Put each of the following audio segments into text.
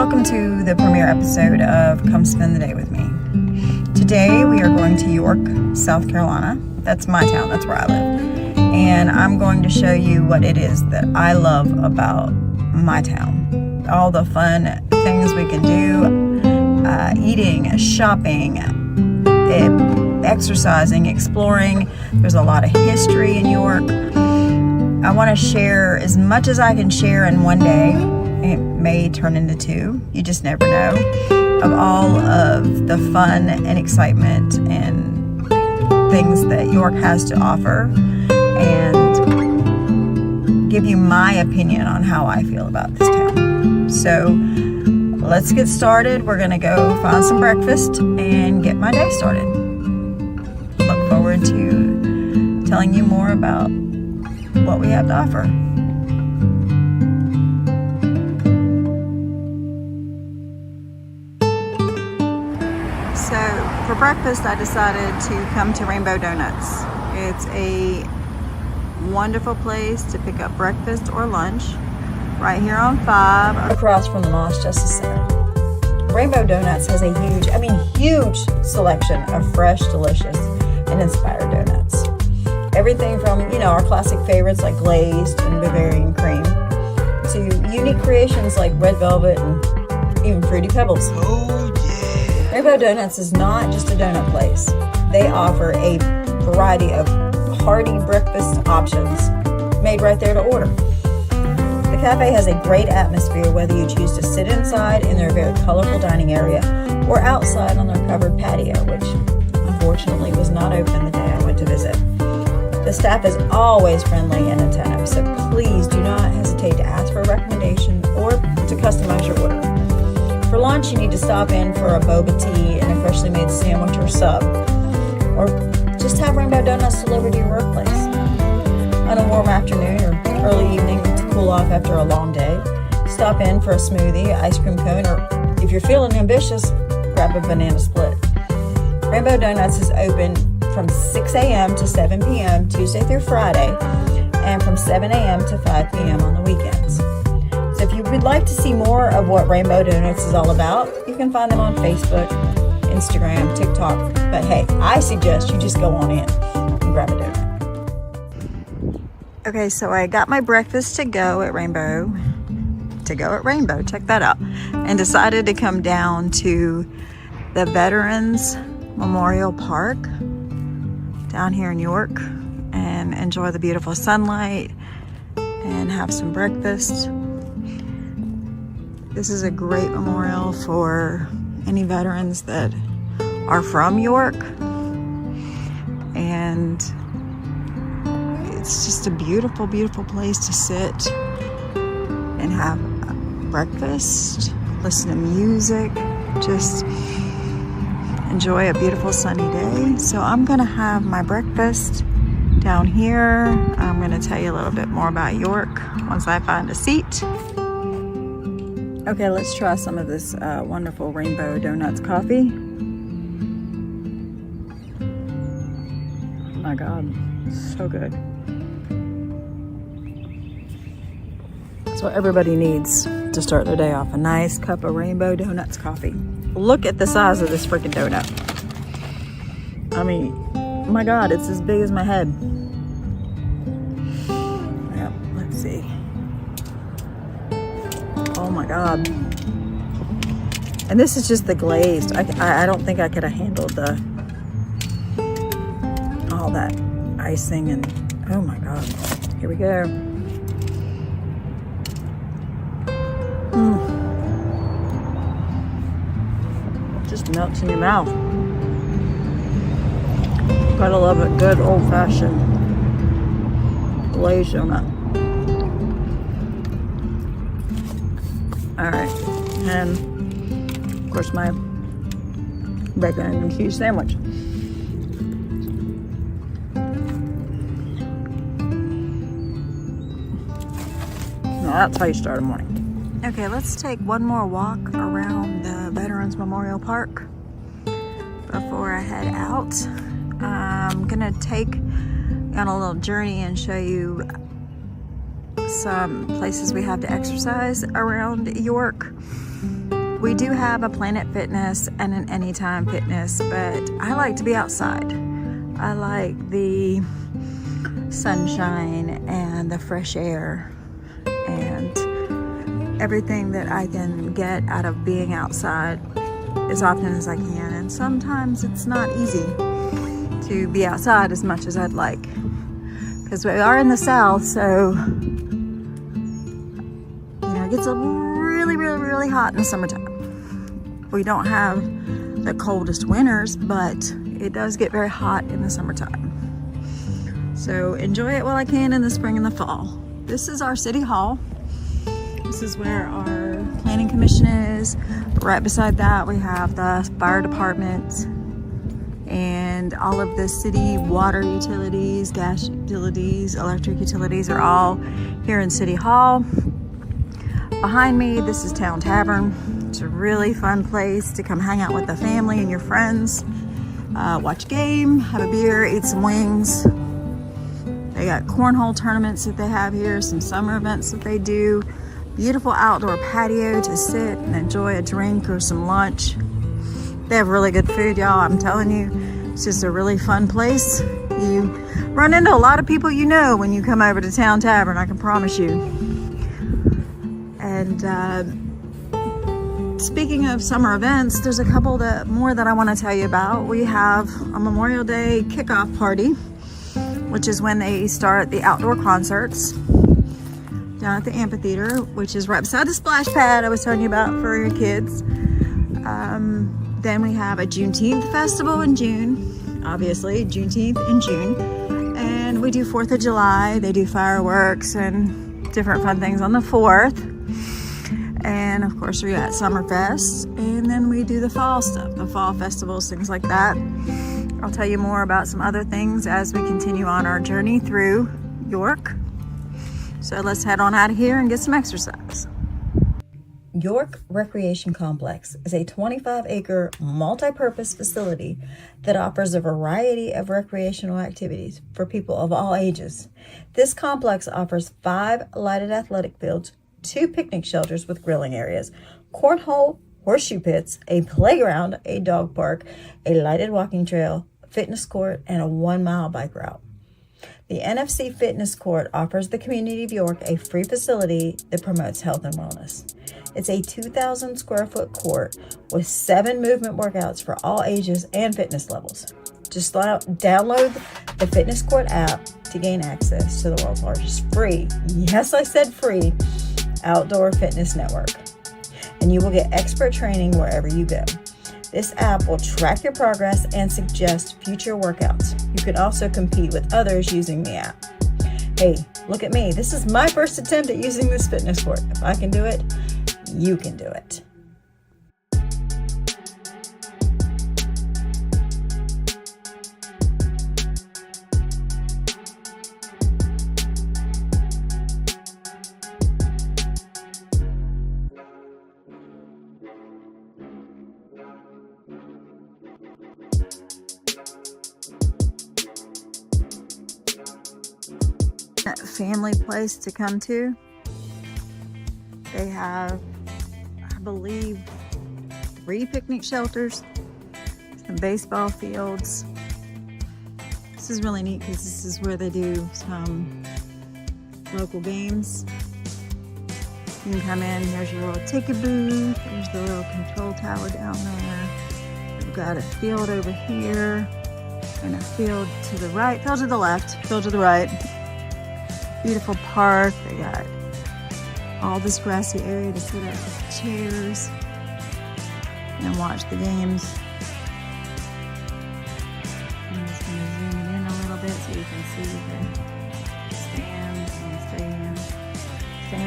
Welcome to the premiere episode of Come Spend the Day with Me. Today we are going to York, South Carolina. That's my town, that's where I live. And I'm going to show you what it is that I love about my town. All the fun things we can do, eating, shopping, exercising, exploring. There's a lot of history in York. I want to share as much as I can share in one day. It may turn into two. You just never know. Of all of the fun and excitement and things that York has to offer, and give you my opinion on how I feel about this town. So let's get started. We're gonna go find some breakfast and get my day started. Look forward to telling you more about what we have to offer. So for breakfast, I decided to come to Rainbow Donuts. It's a wonderful place to pick up breakfast or lunch right here on 5 across from the Moss Justice Center. Rainbow Donuts has a huge selection of fresh, delicious, and inspired donuts. Everything from, our classic favorites like glazed and Bavarian cream to unique creations like red velvet and even fruity pebbles. Rainbow Donuts is not just a donut place. They offer a variety of hearty breakfast options made right there to order. The cafe has a great atmosphere whether you choose to sit inside in their very colorful dining area or outside on their covered patio, which unfortunately was not open the day I went to visit. The staff is always friendly and attentive, so please do not hesitate to ask for a recommendation or to customize your order. For lunch, you need to stop in for a boba tea and a freshly made sandwich or sub, or just have Rainbow Donuts delivered to your workplace. On a warm afternoon or early evening to cool off after a long day, stop in for a smoothie, ice cream cone, or if you're feeling ambitious, grab a banana split. Rainbow Donuts is open from 6 a.m. to 7 p.m. Tuesday through Friday, and from 7 a.m. to 5 p.m. on the weekends. So if you would like to see more of what Rainbow Donuts is all about, you can find them on Facebook, Instagram, TikTok. But hey, I suggest you just go on in and grab a donut. Okay, so I got my breakfast to go at Rainbow, check that out, and decided to come down to the Veterans Memorial Park down here in York and enjoy the beautiful sunlight and have some breakfast. This is a great memorial for any veterans that are from York, and it's just a beautiful place to sit and have breakfast, listen to music, just enjoy a beautiful sunny day. So I'm gonna have my breakfast down here. I'm gonna tell you a little bit more about York once I find a seat. Okay, let's try some of this wonderful Rainbow Donuts coffee. Oh my God, so good. That's what everybody needs to start their day off, a nice cup of Rainbow Donuts coffee. Look at the size of this freaking donut. I mean, oh my God, it's as big as my head. Yep, let's see. Oh my God. And this is just the glazed. I don't think I could have handled all that icing and oh my God. Here we go. Just melts in your mouth. Gotta love a good old-fashioned glazed donut. All right, and of course my bacon and cheese sandwich. Now that's how you start a morning. Okay, let's take one more walk around the Veterans Memorial Park before I head out. I'm gonna take you on a little journey and show you some places we have to exercise around York. We do have a Planet Fitness and an Anytime Fitness, but I like to be outside. I like the sunshine and the fresh air and everything that I can get out of being outside as often as I can. And sometimes it's not easy to be outside as much as I'd like, because we are in the South, so it gets really hot in the summertime. We don't have the coldest winters, but it does get very hot in the summertime. So enjoy it while I can in the spring and the fall. This is our city hall. This is where our planning commission is. Right beside that, we have the fire department and all of the city water utilities, gas utilities, electric utilities are all here in City Hall. Behind me, this is Town Tavern. It's a really fun place to come hang out with the family and your friends, watch a game, have a beer, eat some wings. They got cornhole tournaments that they have here, some summer events that they do. Beautiful outdoor patio to sit and enjoy a drink or some lunch. They have really good food, y'all. I'm telling you, it's just a really fun place. You run into a lot of people you know when you come over to Town Tavern, I can promise you. And speaking of summer events, there's a couple more that I want to tell you about. We have a Memorial Day kickoff party, which is when they start the outdoor concerts down at the amphitheater, which is right beside the splash pad I was telling you about for your kids. Then we have a Juneteenth festival in June, obviously, Juneteenth in June. And we do 4th of July. They do fireworks and different fun things on the 4th. And of course, we got Summerfest. And then we do the fall stuff, the fall festivals, things like that. I'll tell you more about some other things as we continue on our journey through York. So let's head on out of here and get some exercise. York Recreation Complex is a 25-acre multi-purpose facility that offers a variety of recreational activities for people of all ages. This complex offers 5 lighted athletic fields, 2 picnic shelters with grilling areas, cornhole, horseshoe pits, a playground, a dog park, a lighted walking trail, fitness court, and a 1-mile bike route. The NFC Fitness Court offers the community of York a free facility that promotes health and wellness. It's a 2,000 square foot court with 7 movement workouts for all ages and fitness levels. Just download the Fitness Court app to gain access to the world's largest free, yes, I said free, outdoor fitness network. And you will get expert training wherever you go. This app will track your progress and suggest future workouts. You can also compete with others using the app. Hey, look at me. This is my first attempt at using this fitness court. If I can do it, you can do it. Family place to come to. They have, I believe, 3 picnic shelters, some baseball fields. This is really neat because this is where they do some local games. You can come in, here's your little ticket booth, there's the little control tower down there. We've got a field over here and a field to the right, field to the left, field to the right. Beautiful park. They got all this grassy area to sit up with chairs and watch the games. I'm just going to zoom it in a little bit so you can see the stands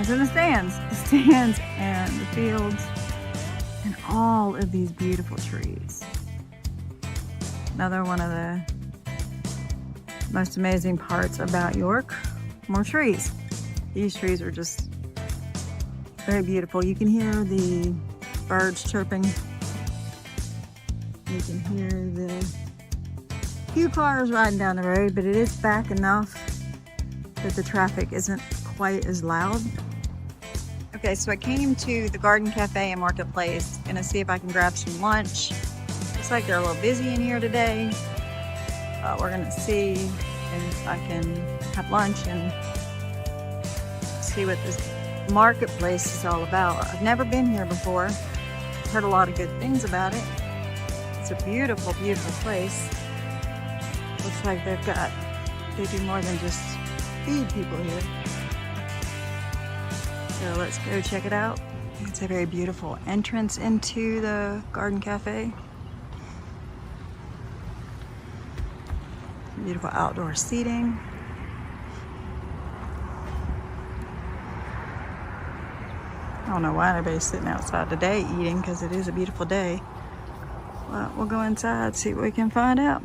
and the stands and the fields and all of these beautiful trees. Another one of the most amazing parts about York. More trees. These trees are just very beautiful. You can hear the birds chirping. You can hear the few cars riding down the road, but it is back enough that the traffic isn't quite as loud. Okay, so I came to the Garden Cafe and Marketplace. Gonna see if I can grab some lunch. Looks like they're a little busy in here today. We're gonna see if I can have lunch and see what this marketplace is all about. I've never been here before. I've heard a lot of good things about it. It's a beautiful, beautiful place. Looks like they do more than just feed people here. So let's go check it out. It's a very beautiful entrance into the Garden Cafe. Beautiful outdoor seating. I don't know why everybody's sitting outside today eating, because it is a beautiful day. But we'll go inside, see what we can find out.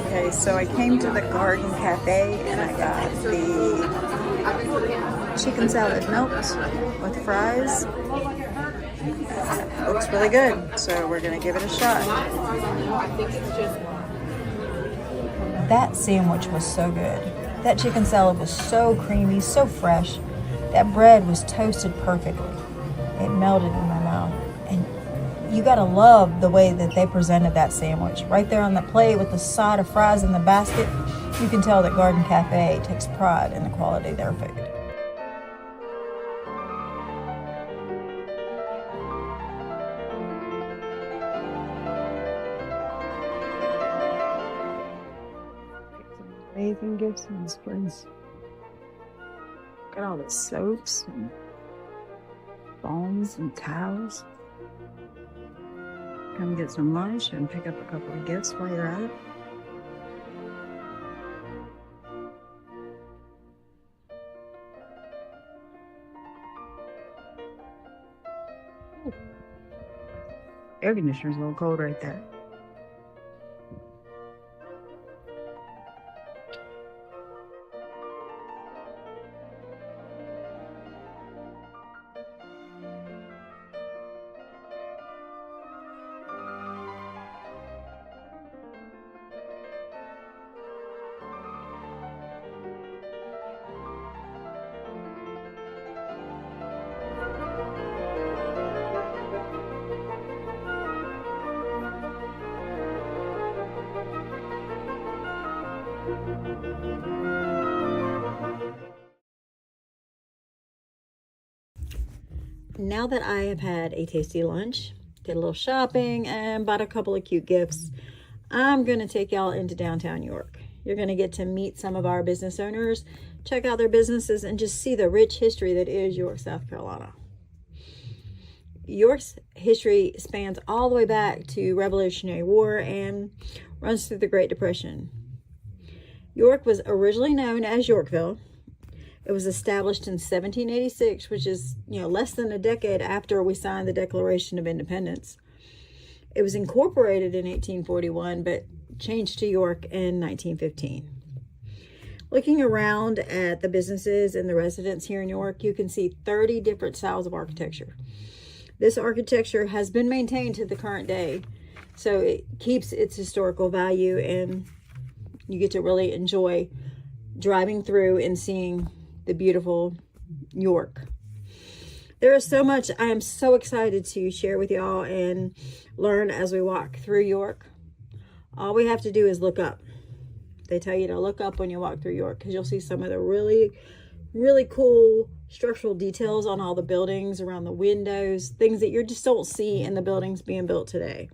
Okay, so I came to the Garden Cafe and I got the chicken salad melts with fries. Looks really good, so we're gonna give it a shot. That sandwich was so good. That chicken salad was so creamy, so fresh. That bread was toasted perfectly. It melted in my mouth. And you gotta love the way that they presented that sandwich. Right there on the plate with the side of fries in the basket, you can tell that Garden Cafe takes pride in the quality of their food. Amazing gifts in this place. Look at all the soaps and balms and towels. Come get some lunch and pick up a couple of gifts while you're at it. Ooh. Air conditioner's a little cold right there. Now that I have had a tasty lunch, did a little shopping, and bought a couple of cute gifts, I'm going to take y'all into downtown York. You're going to get to meet some of our business owners, check out their businesses, and just see the rich history that is York, South Carolina. York's history spans all the way back to Revolutionary War and runs through the Great Depression. York was originally known as Yorkville. It was established in 1786, which is, less than a decade after we signed the Declaration of Independence. It was incorporated in 1841, but changed to York in 1915. Looking around at the businesses and the residents here in York, you can see 30 different styles of architecture. This architecture has been maintained to the current day, so it keeps its historical value, and you get to really enjoy driving through and seeing the beautiful York. There is so much I am so excited to share with y'all and learn as we walk through York. All we have to do is look up. They tell you to look up when you walk through York, because you'll see some of the really, really cool structural details on all the buildings, around the windows, things that you just don't see in the buildings being built today.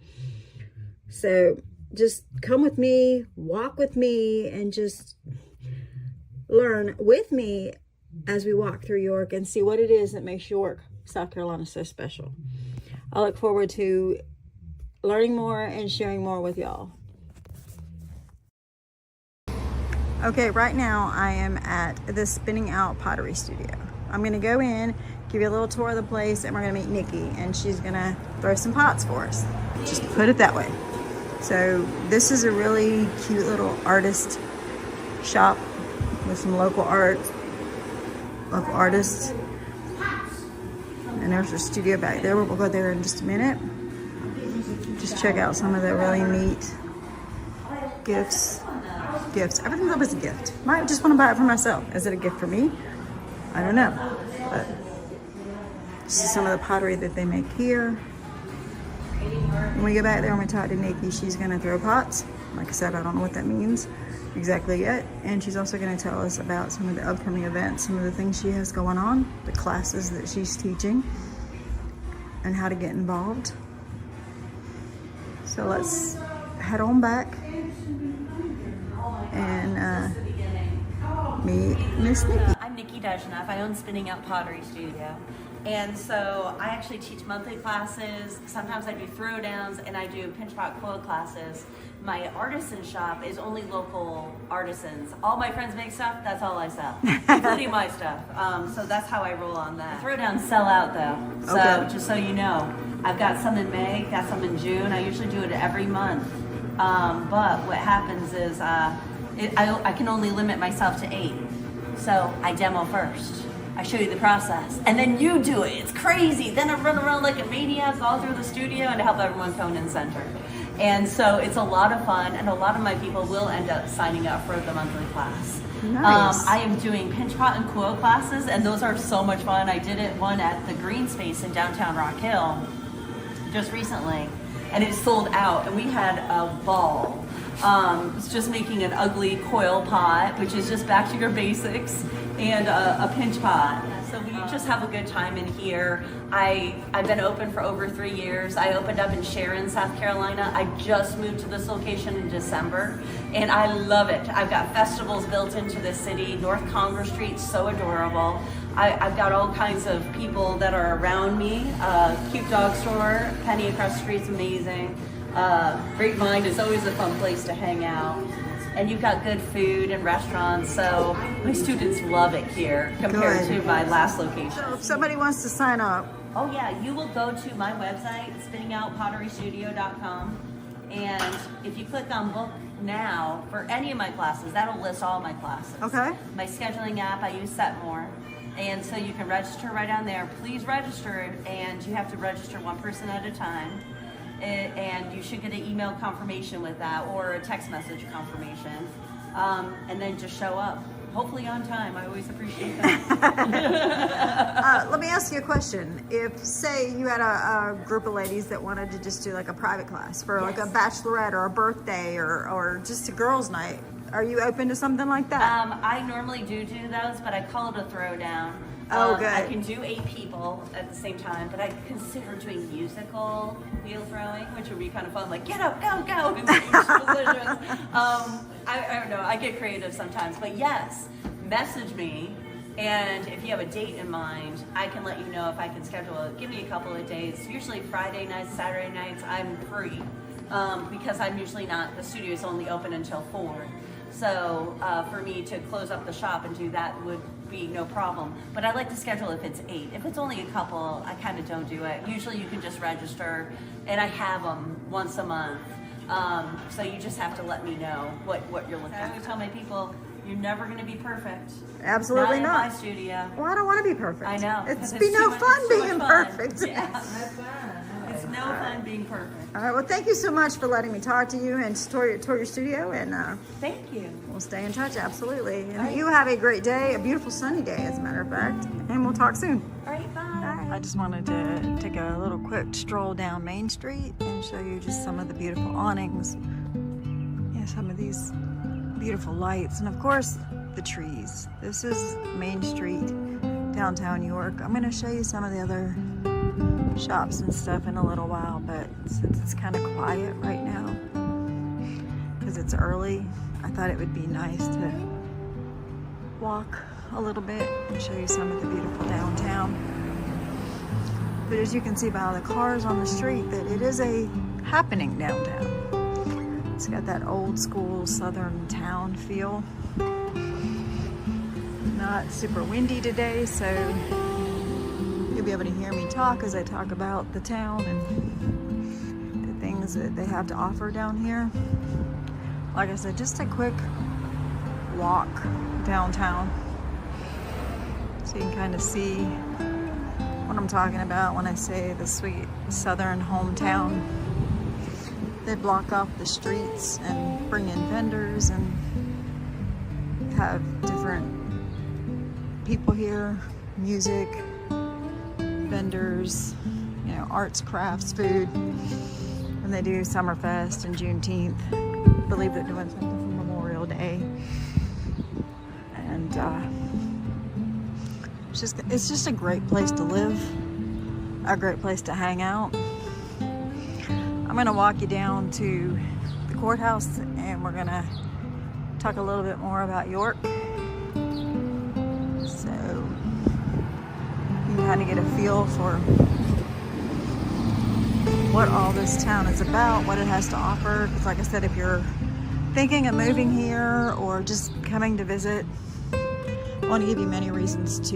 So just come with me, walk with me, and just learn with me as we walk through York and see what it is that makes York, South Carolina, so special. I look forward to learning more and sharing more with y'all. Okay, right now I am at the Spinning Out Pottery Studio. I'm gonna go in, give you a little tour of the place, and we're gonna meet Nikki, and she's gonna throw some pots for us. Just put it that way. So this is a really cute little artist shop with some local artists. And there's a studio back there. We'll go there in just a minute. Just check out some of the really neat gifts. Everything's always a gift. Might just want to buy it for myself. Is it a gift for me? I don't know. But this is some of the pottery that they make here. When we go back there and we talk to Nikki, she's going to throw pots. Like I said, I don't know what that means exactly yet. And she's also going to tell us about some of the upcoming events, some of the things she has going on, the classes that she's teaching, and how to get involved. So let's head on back and meet Miss Nikki. I'm Nikki Dejanoff. I own Spinning Out Pottery Studio. And so I actually teach monthly classes. Sometimes I do throwdowns and I do pinch pot coil classes. My artisan shop is only local artisans. All my friends make stuff, that's all I sell, including my stuff. So that's how I roll on that. Throwdowns sell out though. So okay. Just so you know, I've got some in May, got some in June. I usually do it every month. But what happens is I can only limit myself to 8. So I demo first. I show you the process, and then you do it. It's crazy. Then I run around like a maniac all through the studio and help everyone cone and center. And so it's a lot of fun, and a lot of my people will end up signing up for the monthly class. Nice. I am doing pinch pot and coil classes, and those are so much fun. I did one at the Green Space in downtown Rock Hill just recently, and it sold out, and we had a ball. It's just making an ugly coil pot, which is just back to your basics, and a pinch pot. So we just have a good time in here. I've been open for over 3 years. I opened up in Sharon, South Carolina. I just moved to this location in December, and I love it. I've got festivals built into the city. North Congress Street, so adorable. I've got all kinds of people that are around me. Cute dog store, Penny across the street's amazing. Grapevine is always a fun place to hang out. And you've got good food and restaurants, so my students love it here compared to my last location. So if somebody wants to sign up. Oh yeah, you will go to my website, spinningoutpotterystudio.com, and if you click on book now for any of my classes, that'll list all my classes. Okay. My scheduling app, I use Setmore, and so you can register right on there. Please register, and you have to register one person at a time. And you should get an email confirmation with that or a text message confirmation, and then just show up, hopefully on time. I always appreciate that. Let me ask you a question. If, say, you had a group of ladies that wanted to just do like a private class for like a bachelorette or a birthday or just a girls' night, are you open to something like that? I normally do those, but I call it a throwdown. Oh, good. I can do 8 people at the same time, but I consider doing musical wheel throwing, which would be kind of fun. Like, get up, go, go, in positions. I don't know. I get creative sometimes, but yes, message me, and if you have a date in mind, I can let you know if I can schedule it. Give me a couple of days. Usually Friday nights, Saturday nights, I'm free because I'm usually not. The studio is only open until 4. So for me to close up the shop and do that would be no problem. But I like to schedule if it's 8. If it's only a couple, I kind of don't do it. Usually you can just register, and I have them once a month. So you just have to let me know what you're looking at. I always tell my people, you're never going to be perfect. Absolutely not. In my studio. Well, I don't want to be perfect. I know. It's no fun being perfect. Yeah. It's no fun being perfect. All right, well, thank you so much for letting me talk to you and tour your studio, and thank you. We'll stay in touch, absolutely. And you have a great day, a beautiful sunny day, as a matter of fact, and we'll talk soon. All right, bye. I just wanted to take a little quick stroll down Main Street and show you just some of the beautiful awnings. Yeah, some of these beautiful lights, and of course, the trees. This is Main Street, downtown York. I'm going to show you some of the other shops and stuff in a little while, but since it's kind of quiet right now because it's early, I thought it would be nice to walk a little bit and show you some of the beautiful downtown. But as you can see by all the cars on the street, that it is a happening downtown. It's got that old school southern town feel. Not super windy today, so you'll be able to hear me talk as I talk about the town and the things that they have to offer down here. Like I said, just a quick walk downtown so you can kind of see what I'm talking about when I say the sweet southern hometown. They block off the streets and bring in vendors and have different people here, music, vendors, you know, arts, crafts, food. And they do Summerfest and Juneteenth. I believe they're doing something for Memorial Day. And it's just a great place to live, a great place to hang out. I'm gonna walk you down to the courthouse and we're gonna talk a little bit more about York. So you can kind of get a feel for what all this town is about, what it has to offer. Because like I said, if you're thinking of moving here or just coming to visit, I want to give you many reasons to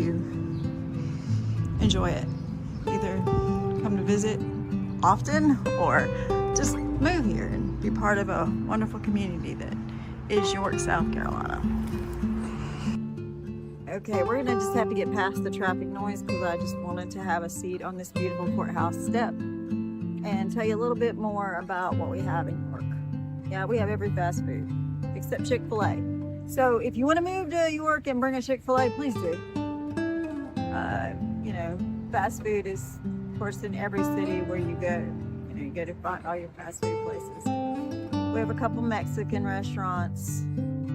enjoy it. Either come to visit often or just move here and be part of a wonderful community that is York, South Carolina. Okay, we're gonna just have to get past the traffic noise because I just wanted to have a seat on this beautiful courthouse step and tell you a little bit more about what we have in York. Yeah, we have every fast food except Chick-fil-A. So if you want to move to York and bring a Chick-fil-A, please do. You know, fast food is, of course, in every city where you go. You know, you go to find all your fast food places. We have a couple Mexican restaurants,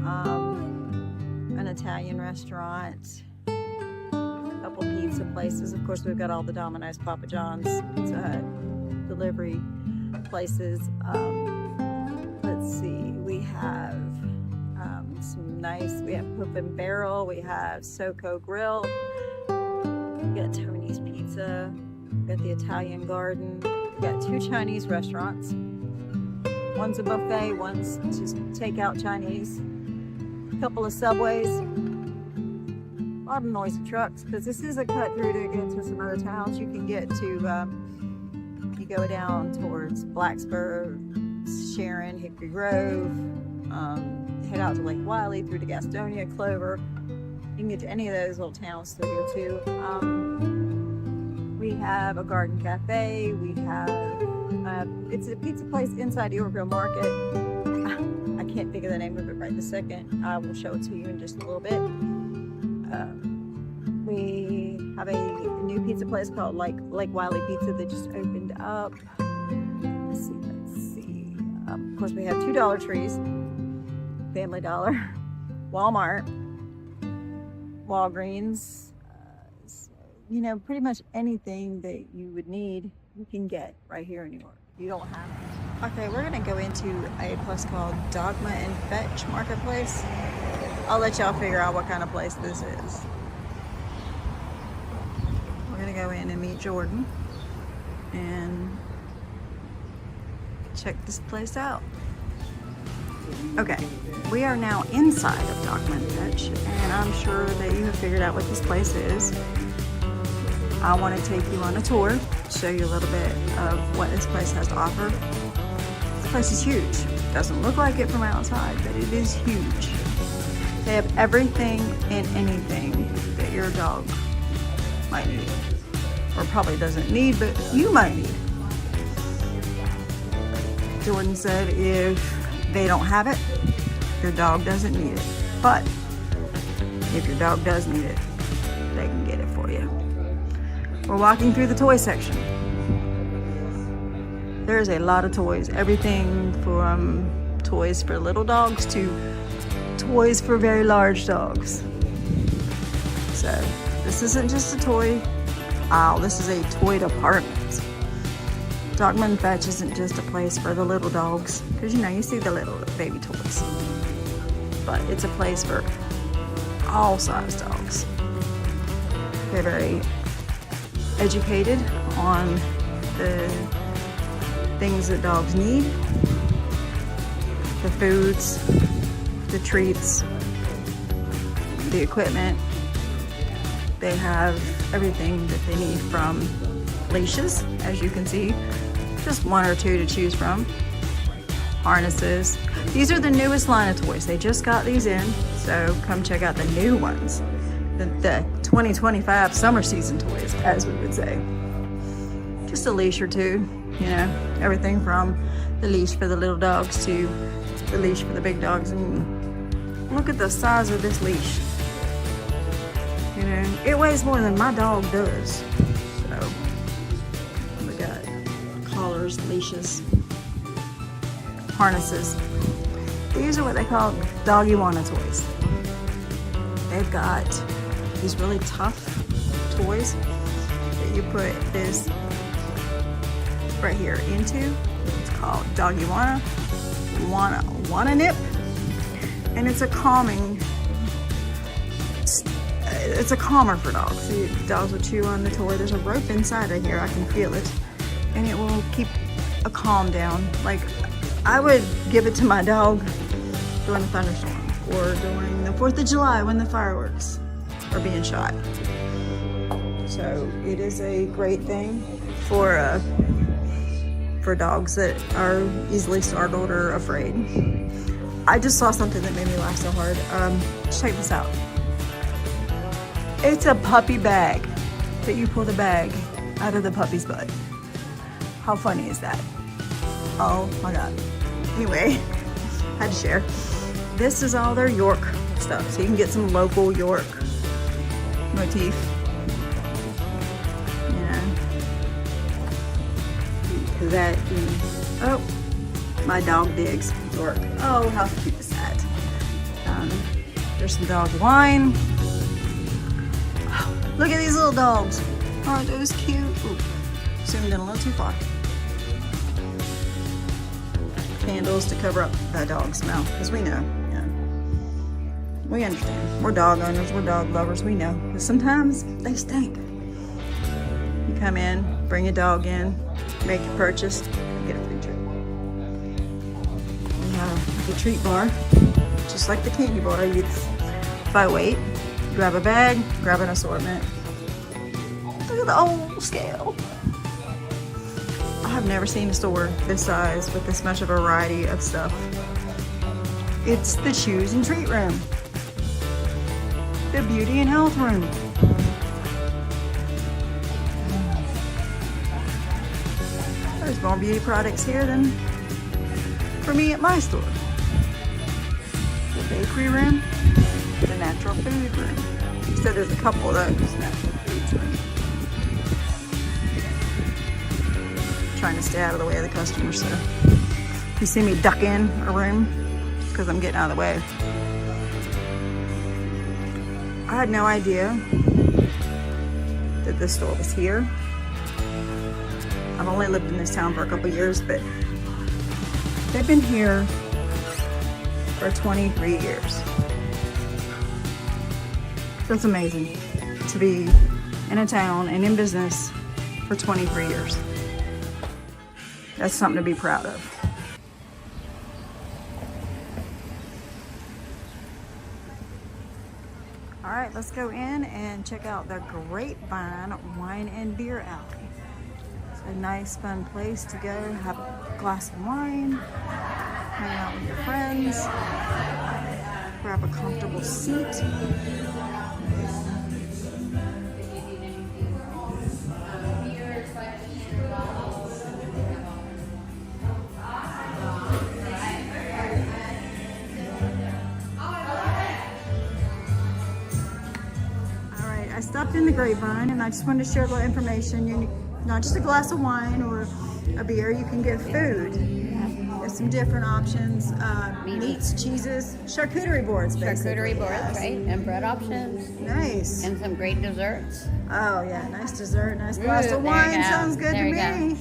an Italian restaurant, a couple pizza places. Of course, we've got all the Domino's, Papa John's, Pizza Hut, delivery places. Let's see, we have we have Poop and Barrel, we have SoCo Grill, we got Tony's Pizza, we got the Italian Garden, we got 2 Chinese restaurants. One's a buffet, one's just takeout Chinese. A couple of Subways, a lot of noisy trucks because this is a cut through to get to some other towns. You can get to, you go down towards Blacksburg, Sharon, Hickory Grove, head out to Lake Wiley through to Gastonia, Clover. You can get to any of those little towns through here too. We have a garden cafe. We have, it's a pizza place inside Yorkville Market. I can't think of the name of it right this second. I will show it to you in just a little bit. We have a new pizza place called Lake Wiley Pizza that just opened up. Let's see. Of course, we have 2 Dollar Trees, Family Dollar, Walmart, Walgreens. You know, pretty much anything that you would need, you can get right here in New York. You don't have to. Okay, we're gonna go into a place called Dogma and Fetch Marketplace. I'll let y'all figure out what kind of place this is. We're gonna go in and meet Jordan and check this place out. Okay, we are now inside of Dogma and Fetch, and I'm sure that you have figured out what this place is. I want to take you on a tour, show you a little bit of what this place has to offer. This place is huge. Doesn't look like it from outside, but it is huge. They have everything and anything that your dog might need, or probably doesn't need, but you might need. Jordan said if they don't have it, your dog doesn't need it. But if your dog does need it, they can get it for you. We're walking through the toy section. There's a lot of toys. Everything from toys for little dogs to toys for very large dogs. So this isn't just a toy aisle, this is a toy department. Dogma and Fetch isn't just a place for the little dogs, because you know, you see the little baby toys. But it's a place for all size dogs. They're very educated on the things that dogs need, the foods, the treats, the equipment. They have everything that they need, from leashes, as you can see, just 1 or 2 to choose from, harnesses. These are the newest line of toys. They just got these in, so come check out the new ones. The 2025 summer season toys, as we would say. Just a leash or two, you know, everything from the leash for the little dogs to the leash for the big dogs. And look at the size of this leash. You know, it weighs more than my dog does. So we got collars, leashes, harnesses. These are what they call doggy wanna toys. They've got these really tough toys that you put this right here into. It's called doggy wanna nip, and it's a calming. It's a calmer for dogs. So dogs will chew on the toy. There's a rope inside of here. I can feel it, and it will keep a calm down. Like I would give it to my dog during the thunderstorm or during the 4th of July when the fireworks are being shot. So it is a great thing for dogs that are easily startled or afraid. I just saw something that made me laugh so hard. Check this out. It's a puppy bag that you pull the bag out of the puppy's butt. How funny is that? Oh my God. Anyway, had to share. This is all their York stuff. So you can get some local York motif. You know, that, oh, my dog digs York. Oh, how cute is that? There's some dog wine. Oh, look at these little dogs. Aren't those cute? Ooh, zoomed in a little too far. Candles to cover up that dog's mouth, because we know, we understand. We're dog owners, we're dog lovers, we know. But sometimes they stink. You come in, bring your dog in, make your purchase, get a free treat. We have the treat bar, just like the candy bar. You by weight, grab a bag, grab an assortment. Look at the old scale. I have never seen a store this size with this much of a variety of stuff. It's the choose and treat room. The beauty and health room. There's more beauty products here than for me at my store. The bakery room, the natural food room. So there's a couple of those natural foods room. Trying to stay out of the way of the customers, so if you see me duck in a room, it's because I'm getting out of the way. I had no idea that this store was here. I've only lived in this town for a couple years, but they've been here for 23 years. That's amazing to be in a town and in business for 23 years. That's something to be proud of. All right, let's go in and check out the Grapevine Wine and Beer Alley. It's a nice, fun place to go, have a glass of wine, hang out with your friends, grab a comfortable seat. Stopped in the Grapevine, and I just wanted to share a little information. You not just a glass of wine or a beer, you can get food. There's some different options, meats, cheeses, charcuterie boards, basically. Charcuterie boards, right? And bread options. Nice. And some great desserts. Oh yeah, nice dessert, nice glass of wine. Sounds good to me.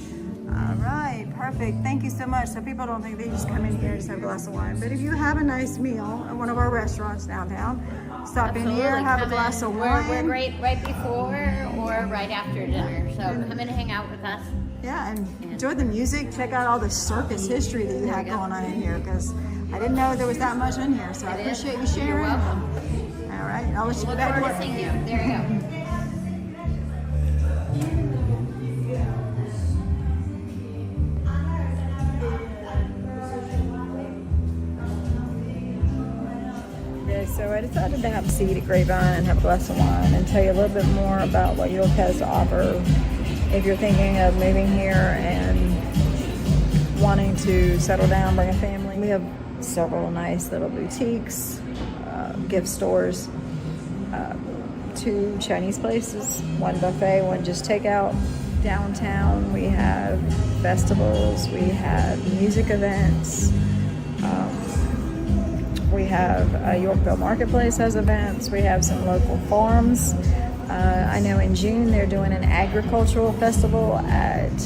All right, perfect. Thank you so much. So people don't think they just come in here and just have a glass of wine. But if you have a nice meal at one of our restaurants downtown, stop in here, have a glass of wine. We're great right before or right after dinner. So come in and hang out with us. Yeah, and enjoy the music. Check out all the circus history that you have going on in here, because I didn't know there was that much in here. So I appreciate you sharing. You're welcome. All right, I'll let you Look get back to forward work. to seeing you. There you go. This So I decided to have a seat at Grapevine and have a glass of wine and tell you a little bit more about what York has to offer if you're thinking of moving here and wanting to settle down, bring a family. We have several nice little boutiques, gift stores, 2 Chinese places, 1 buffet, 1 just takeout. Downtown we have festivals, we have music events, we have Yorkville Marketplace has events, we have some local farms. I know in June they're doing an agricultural festival at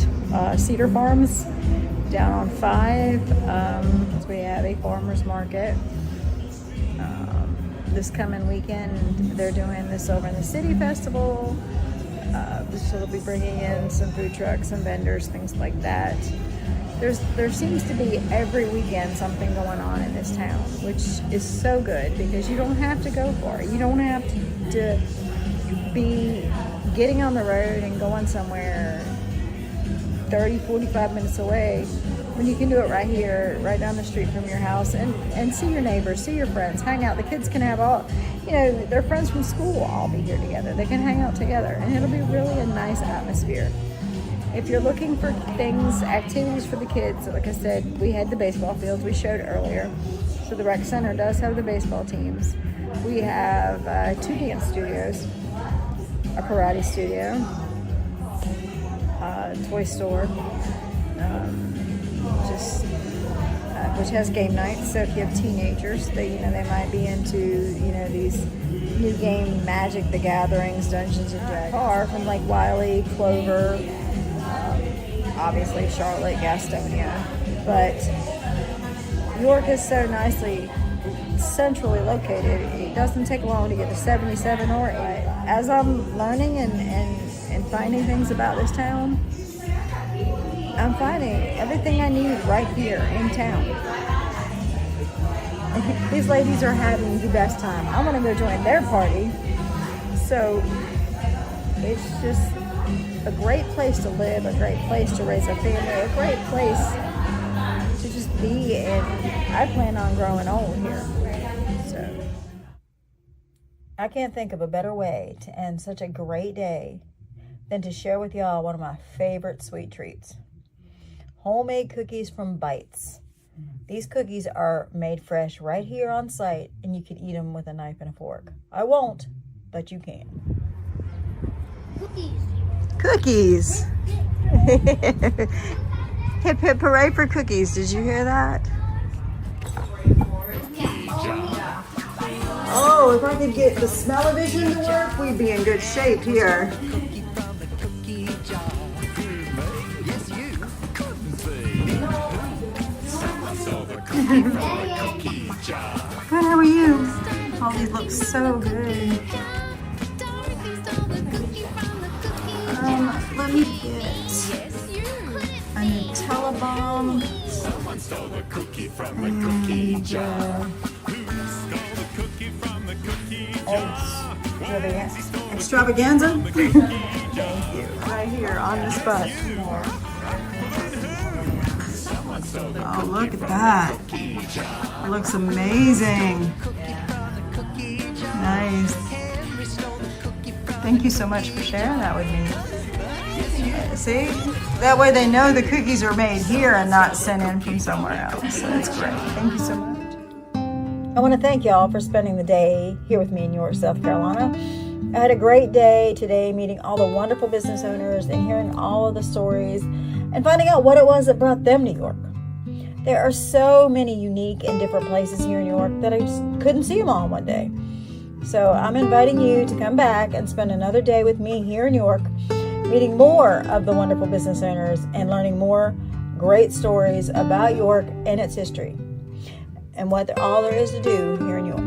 Cedar Farms down on 5. We have a farmer's market. This coming weekend they're doing the Silver in the City Festival. So they'll be bringing in some food trucks and vendors, things like that. There seems to be every weekend something going on in this town, which is so good because you don't have to go far. You don't have to be getting on the road and going somewhere 30, 45 minutes away when you can do it right here, right down the street from your house, and see your neighbors, see your friends, hang out. The kids can have all, their friends from school will all be here together. They can hang out together, and it'll be really a nice atmosphere. If you're looking for things, activities for the kids, like I said, we had the baseball fields we showed earlier. So the rec center does have the baseball teams. We have 2 dance studios, a karate studio, a toy store, which has game nights. So if you have teenagers, they might be into these new game Magic the Gatherings, Dungeons and Dragons. Far from Lake Wiley, Clover, obviously Charlotte, Gastonia, but York is so nicely centrally located. It doesn't take long to get to 77 or 8. As I'm learning and finding things about this town, I'm finding everything I need right here in town. These ladies are having the best time. I want to go join their party. So it's just a great place to live, a great place to raise a family, a great place to just be, and I plan on growing old here. So I can't think of a better way to end such a great day than to share with y'all one of my favorite sweet treats. Homemade cookies from Bites. These cookies are made fresh right here on site, and you can eat them with a knife and a fork. I won't, but you can. Cookies! Hip hip hooray for cookies. Did you hear that? Oh, if I could get the smell-o-vision to work, we'd be in good shape here. Good, how are you? All these look so good. Let me get a Nutella bomb and extravaganza. Thank you. Right here on the spot. Oh, look at that. It looks amazing. Nice. Thank you so much for sharing that with me. See? That way they know the cookies are made here and not sent in from somewhere else. So that's great. Thank you so much. I want to thank y'all for spending the day here with me in York, South Carolina. I had a great day today meeting all the wonderful business owners and hearing all of the stories and finding out what it was that brought them to York. There are so many unique and different places here in York that I just couldn't see them all in one day. So I'm inviting you to come back and spend another day with me here in York, meeting more of the wonderful business owners and learning more great stories about York and its history and what all there is to do here in York.